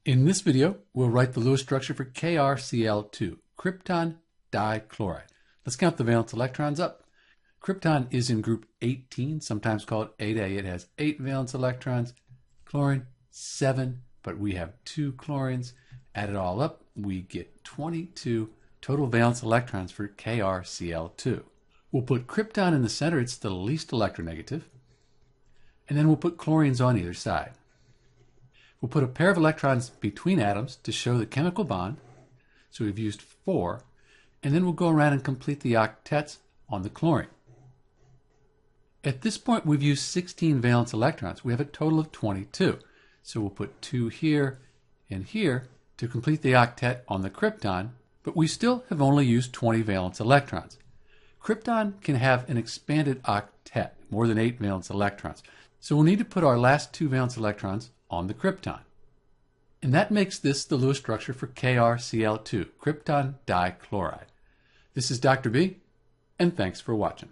In this video, we'll write the Lewis structure for KrCl2, Krypton dichloride. Let's count the valence electrons up. Krypton is in group 18, sometimes called 8A. It has 8 valence electrons. Chlorine, 7, but we have 2 chlorines. Add it all up, we get 22 total valence electrons for KrCl2. We'll put krypton in the center, it's the least electronegative. And then we'll put chlorines on either side. We'll put a pair of electrons between atoms to show the chemical bond. So we've used 4. And then we'll go around and complete the octets on the chlorine. At this point, we've used 16 valence electrons. We have a total of 22. So we'll put 2 here and here to complete the octet on the krypton, but we still have only used 20 valence electrons. Krypton can have an expanded octet, more than 8 valence electrons. So we'll need to put our last 2 valence electrons on the krypton. And that makes this the Lewis structure for KrCl2, Krypton dichloride. This is Dr. B, and thanks for watching.